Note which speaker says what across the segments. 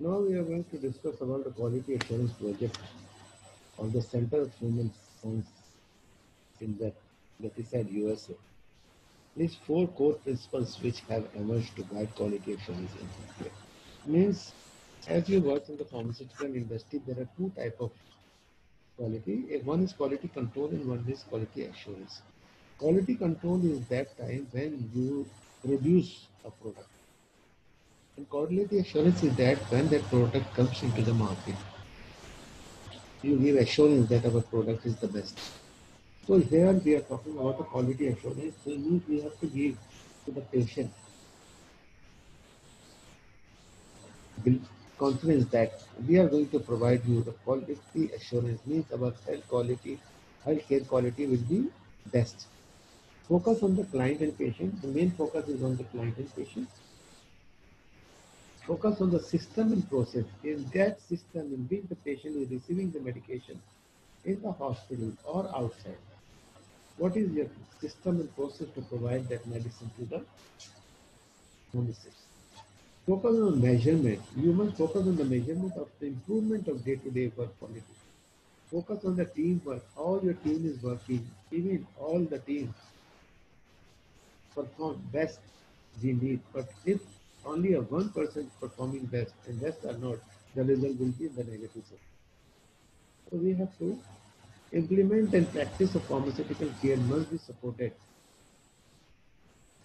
Speaker 1: Now we are going to discuss about the quality assurance project on the Center of Human Science in that is at USA. These four core principles which have emerged to guide quality assurance in healthcare. Means, as you work in the pharmaceutical industry, there are two type of quality. One is quality control and one is quality assurance. Quality control is that time when you produce a product. And quality assurance is that when that product comes into the market, you give assurance that our product is the best. So here we are talking about the quality assurance. So means we have to give to the patient the confidence that we are going to provide you the quality assurance. Means our healthcare quality will be best. Focus on the client and patient. The main focus is on the client and patient. Focus on the system and process. In that system in which the patient is receiving the medication in the hospital or outside, what is your system and process to provide that medicine to the pharmacist? Focus on measurement. You must focus on the measurement of the improvement of day-to-day work quality. Focus on the teamwork. All your team is working. Even all the team perform best we need. But if only a one person is performing best and rest are not, the result will be in the negative side. So we have to implement and practice of pharmaceutical care must be supported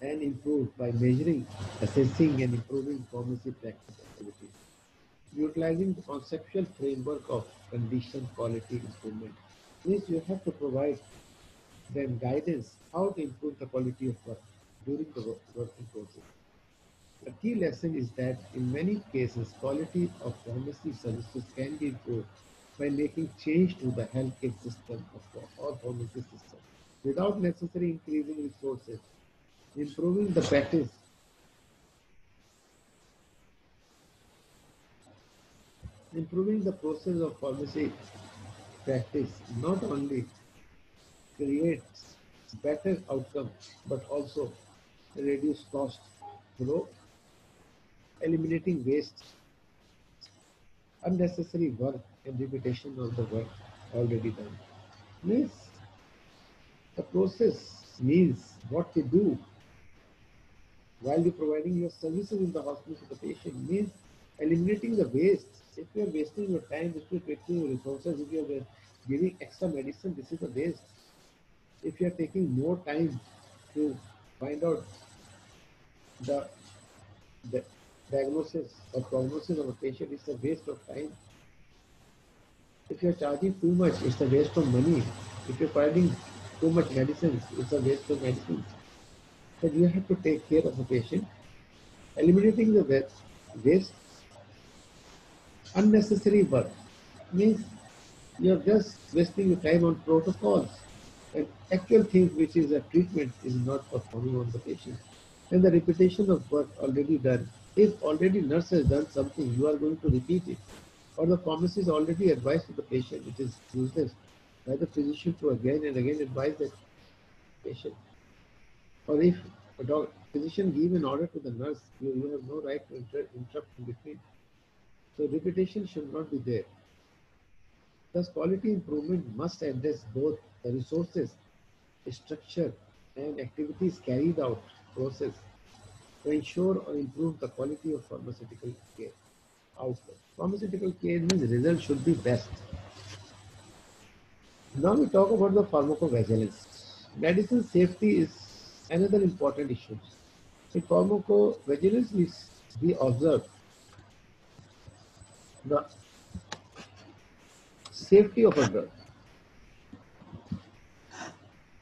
Speaker 1: and improved by measuring, assessing, and improving pharmacy practice activities. Utilizing the conceptual framework of condition quality improvement means you have to provide them guidance how to improve the quality of work during the working process. The key lesson is that in many cases, quality of pharmacy services can be improved by making change to the healthcare system or pharmacy system without necessarily increasing resources. Improving the practice, improving the process of pharmacy practice not only creates better outcomes but also reduce cost through eliminating waste, unnecessary work, and repetition of the work already done. Means the process means what to do while you're providing your services in the hospital to the patient means eliminating the waste. If you are wasting your time, if you're wasting your resources, if you are giving extra medicine, this is a waste. If you are taking more time to find out the, the diagnosis or prognosis of a patient, it's a waste of time. If you're charging too much, it's a waste of money. If you're providing too much medicines, it's a waste of medicines. But you have to take care of the patient. Eliminating the waste, unnecessary work means you're just wasting your time on protocols and actual things which is a treatment is not performing on the patient. And the repetition of work already done. If already nurse has done something, you are going to repeat it. Or the pharmacist already advised to the patient, which is useless, by the physician to again and again advise that patient. Or if a physician give an order to the nurse, you have no right to interrupt in between. So repetition should not be there. Thus, quality improvement must address both the resources, structure, and activities carried out process to ensure or improve the quality of pharmaceutical care outcome. Pharmaceutical care means results should be best. Now we talk about the pharmacovigilance. Medicine safety is another important issue. In pharmacovigilance we observe the safety of a drug.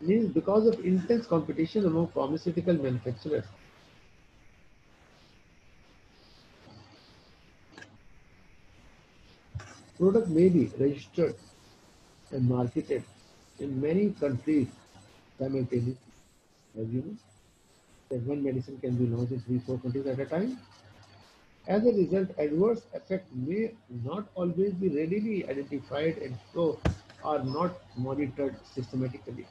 Speaker 1: Means because of intense competition among pharmaceutical manufacturers, product may be registered and marketed in many countries simultaneously. As you know, that one medicine can be launched in 3, 4 countries at a time. As a result, adverse effects may not always be readily identified and so are not monitored systematically.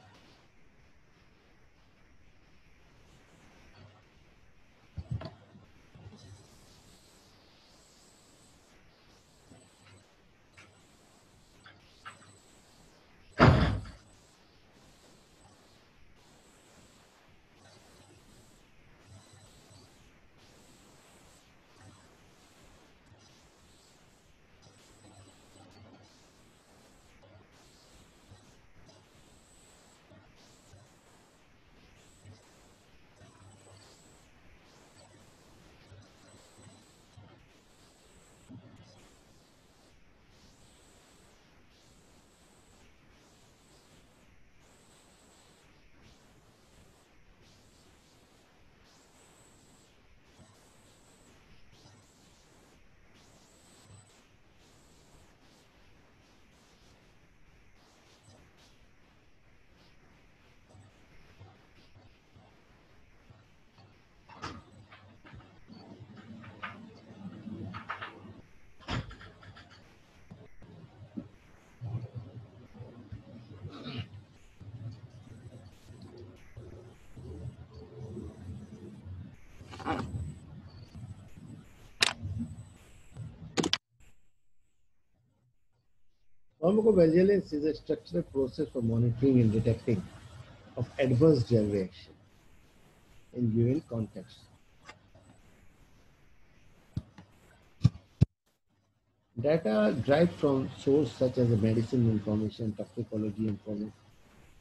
Speaker 1: Pharmacovigilance is a structured process for monitoring and detecting of adverse drug reaction in given context. Data derived from sources such as the medicine information, toxicology information,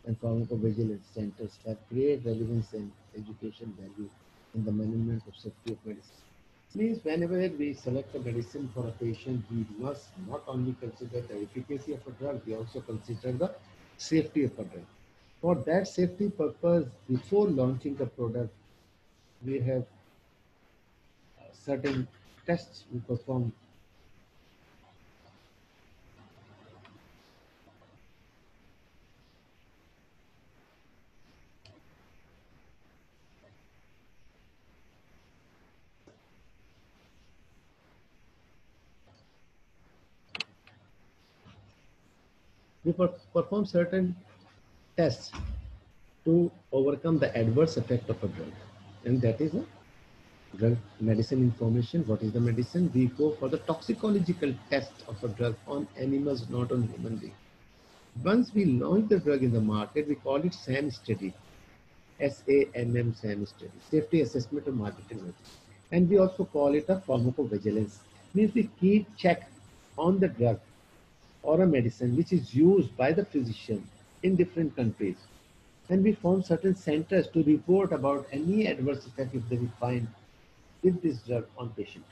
Speaker 1: and pharmacovigilance centers have great relevance and education value in the management of safety of medicine. Means whenever we select a medicine for a patient, we must not only consider the efficacy of a drug, we also consider the safety of a drug. For that safety purpose, before launching the product, we have certain tests we perform. We perform certain tests to overcome the adverse effect of a drug, and that is a drug medicine information. What is the medicine? We go for the toxicological test of a drug on animals, not on human beings. Once we launch the drug in the market, we call it SAM study, SAMM SAM study, safety assessment of marketing method. And we also call it a pharmacovigilance. Means we keep check on the drug or a medicine which is used by the physician in different countries. And we form certain centers to report about any adverse effect if they will find with this drug on patient.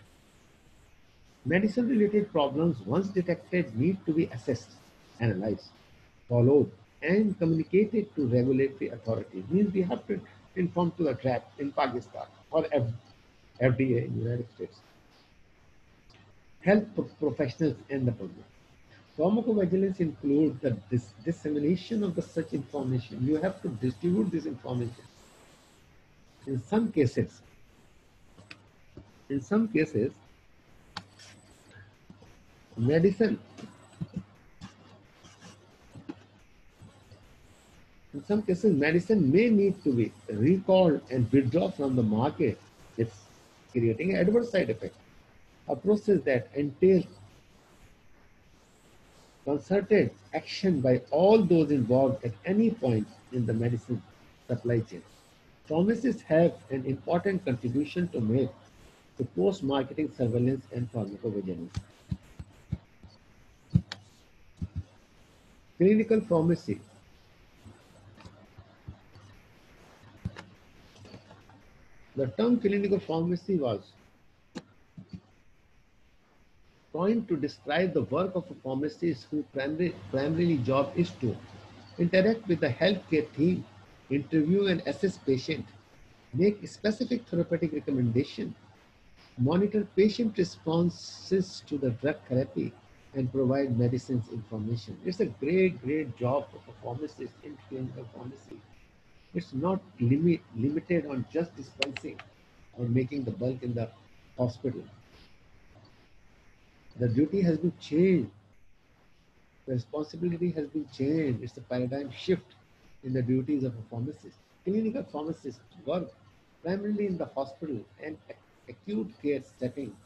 Speaker 1: Medicine-related problems, once detected, need to be assessed, analyzed, followed, and communicated to regulatory authorities. Means we have to inform to the TRAC in Pakistan or FDA in the United States, health professionals, and the public. Pharmacovigilance includes the dissemination of the such information. You have to distribute this information. In some cases, in some cases, medicine In some cases, medicine may need to be recalled and withdrawn from the market if creating adverse side effects. A process that entails concerted action by all those involved at any point in the medicine supply chain. Pharmacists have an important contribution to make to post-marketing surveillance and pharmacovigilance. Clinical pharmacy. The term clinical pharmacy was coined to describe the work of a pharmacist whose primarily job is to interact with the healthcare team, interview and assess patient, make specific therapeutic recommendation, monitor patient responses to the drug therapy, and provide medicines information. It's a great job of a pharmacist in clinical pharmacy. It's not limited on just dispensing or making the bulk in the hospital. The duty has been changed. The responsibility has been changed. It's a paradigm shift in the duties of a pharmacist. Clinical pharmacists work primarily in the hospital and acute care setting.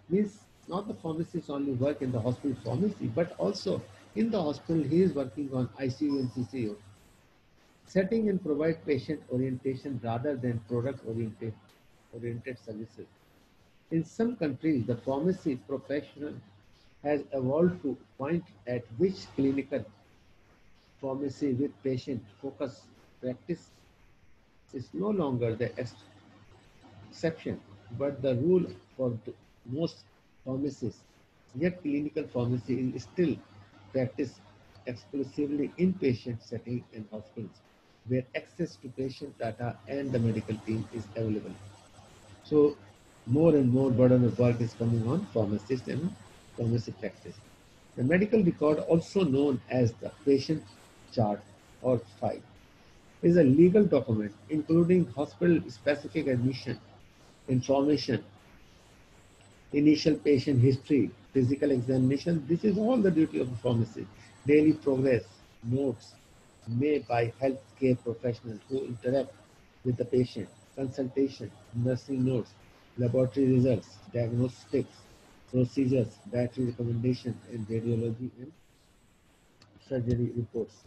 Speaker 1: Means not the pharmacist only work in the hospital pharmacy, but also in the hospital he is working on ICU and CCU setting and provide patient orientation rather than oriented services. In some countries, the pharmacy professional has evolved to point at which clinical pharmacy with patient focused practice is no longer the exception, but the rule for most pharmacists. Yet clinical pharmacy is still practiced exclusively in patient setting in hospitals, where access to patient data and the medical team is available. So more and more burden of work is coming on pharmacists and pharmacy practice. The medical record, also known as the patient chart or file, is a legal document including hospital-specific admission, information, initial patient history, physical examination. This is all the duty of the pharmacist. Daily progress, notes made by healthcare professionals who interact with the patient, consultation, nursing notes, laboratory results, diagnostics, procedures, dietary recommendations, and radiology and surgery reports.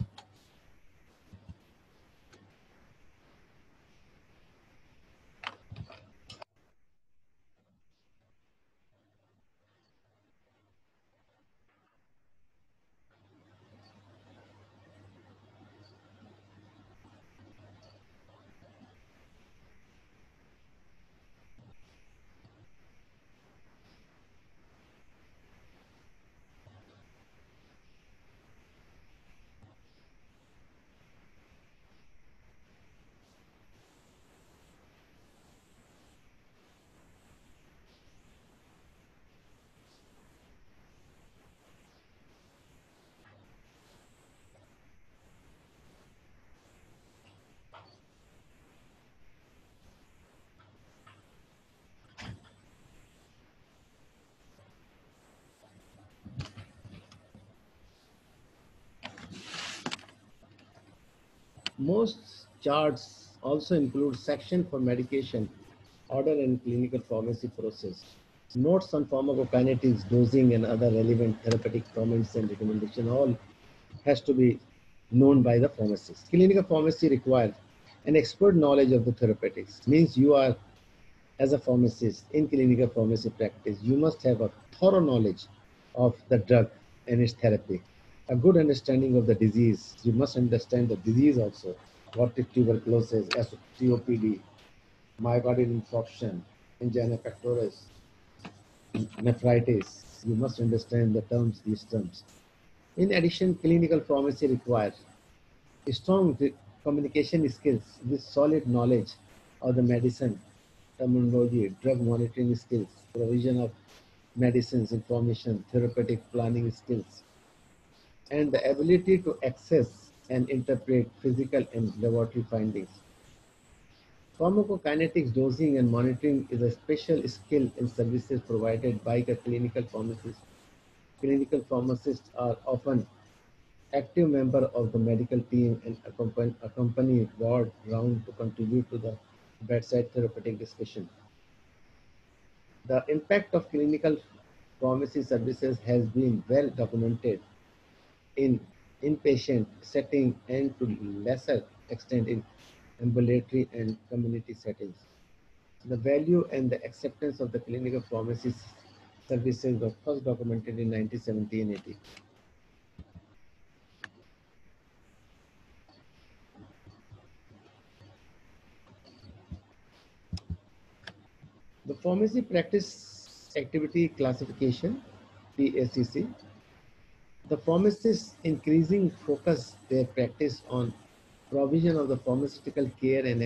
Speaker 1: Most charts also include section for medication, order and clinical pharmacy process, notes on pharmacokinetics, dosing and other relevant therapeutic comments and recommendation all has to be known by the pharmacist. Clinical pharmacy requires an expert knowledge of the therapeutics, means you are as a pharmacist in clinical pharmacy practice, you must have a thorough knowledge of the drug and its therapy, a good understanding of the disease. You must understand the disease also. What is tuberculosis, COPD, myocardial infarction, angina pectoris, nephritis. You must understand these terms. In addition, clinical pharmacy requires strong communication skills with solid knowledge of the medicine terminology, drug monitoring skills, provision of medicines information, therapeutic planning skills, and the ability to access and interpret physical and laboratory findings. Pharmacokinetics dosing and monitoring is a special skill in services provided by a clinical pharmacist. Clinical pharmacists are often active member of the medical team and accompany ward round to contribute to the bedside therapeutic discussion. The impact of clinical pharmacy services has been well documented in inpatient setting and to lesser extent in ambulatory and community settings. The value and the acceptance of the clinical pharmacy services were first documented in 1970 and 80. The pharmacy practice activity classification, PACC, the pharmacists increasing focus their practice on provision of the pharmaceutical care and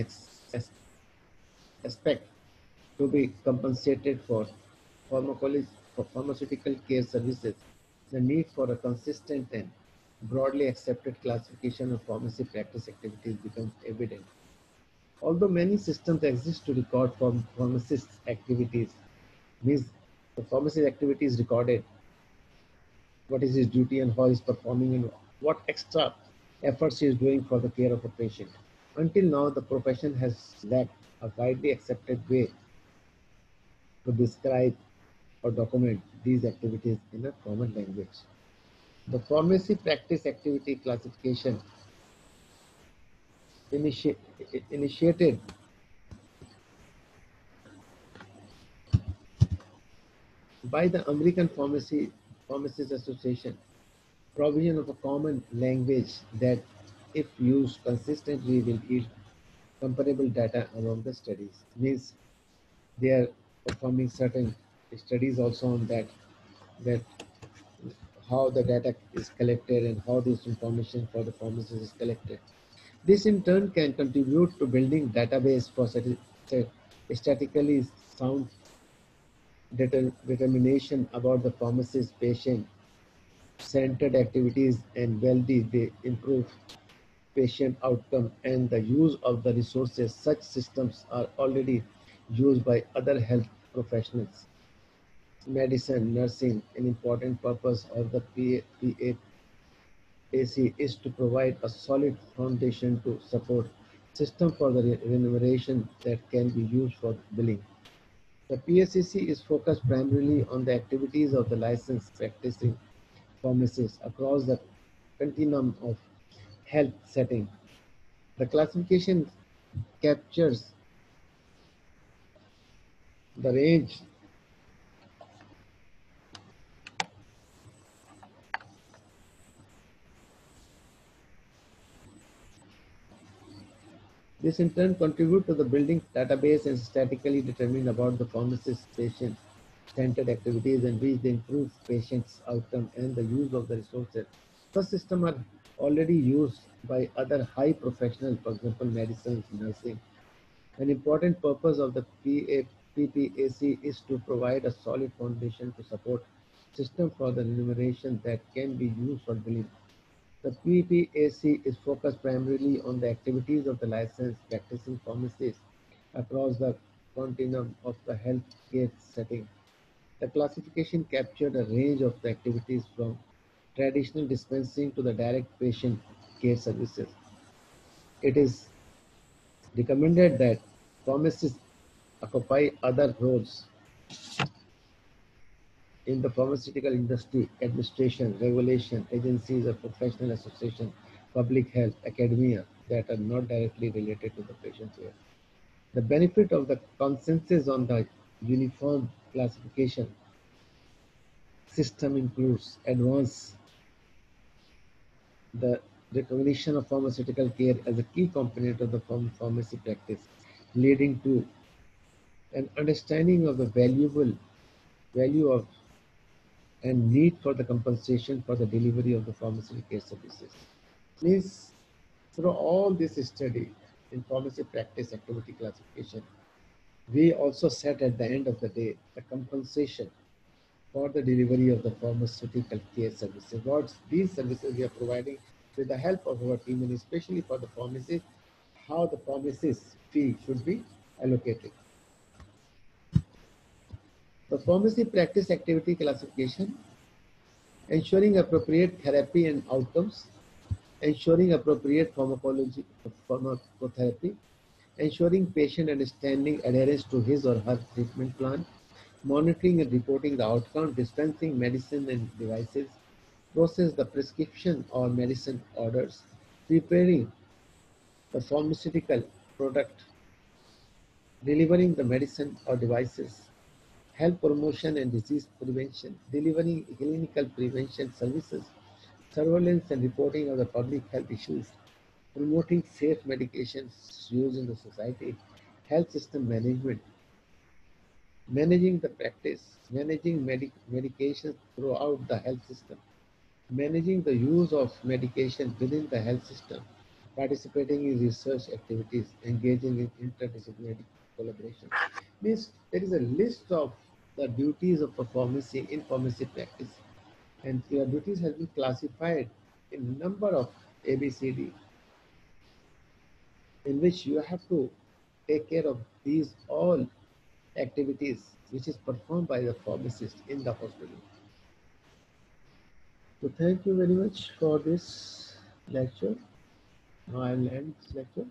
Speaker 1: expect to be compensated for pharmaceutical care services. The need for a consistent and broadly accepted classification of pharmacy practice activities becomes evident. Although many systems exist to record pharmacists' activities, means the pharmacist activity is recorded, what is his duty and how he is performing and what extra efforts he is doing for the care of a patient. Until now, the profession has lacked a widely accepted way to describe or document these activities in a common language. The pharmacy practice activity classification initi- initiated by the American Pharmacists Association, provision of a common language that, if used consistently, will yield comparable data among the studies. Means they are performing certain studies also on that how the data is collected and how this information for the pharmacist is collected. This in turn can contribute to building database for statistically sound determination about the pharmacist patient centered activities and well-being. They improve patient outcome and the use of the resources. Such systems are already used by other health professionals. Medicine, nursing, an important purpose of the PAC is to provide a solid foundation to support system for the remuneration that can be used for billing. The PSCC is focused primarily on the activities of the licensed practicing pharmacists across the continuum of health setting. The classification captures the range. This in turn contribute to the building database and statically determine about the pharmacist patient-centered activities and which they improve patients' outcome and the use of the resources. Such systems are already used by other high professionals, for example, medicine, nursing. An important purpose of the PPAC is to provide a solid foundation to support system for the remuneration that can be used for billing. The PPAC is focused primarily on the activities of the licensed practicing pharmacists across the continuum of the healthcare setting. The classification captured a range of the activities from traditional dispensing to the direct patient care services. It is recommended that pharmacists occupy other roles in the pharmaceutical industry, administration, regulation, agencies or professional association, public health, academia that are not directly related to the patient care. The benefit of the consensus on the uniform classification system includes advance the recognition of pharmaceutical care as a key component of the pharmacy practice, leading to an understanding of the value of and need for the compensation for the delivery of the pharmaceutical care services. Means through all this study in pharmacy practice activity classification, we also set at the end of the day the compensation for the delivery of the pharmaceutical care services. What these services we are providing with the help of our team and especially for the pharmacists, how the pharmacist fee should be allocated. The pharmacy practice activity classification, ensuring appropriate therapy and outcomes, ensuring appropriate pharmacotherapy, ensuring patient understanding adherence to his or her treatment plan, monitoring and reporting the outcome, dispensing medicine and devices, process the prescription or medicine orders, preparing the pharmaceutical product, delivering the medicine or devices, health promotion and disease prevention, delivering clinical prevention services, surveillance and reporting of the public health issues, promoting safe medications use in the society, health system management, managing the practice, managing medications throughout the health system, managing the use of medication within the health system, participating in research activities, engaging in interdisciplinary collaboration. Means there is a list of the duties of a pharmacy in pharmacy practice, and your duties have been classified in number of ABCD, in which you have to take care of these all activities which is performed by the pharmacist in the hospital. So thank you very much for this lecture. Now I will end this lecture.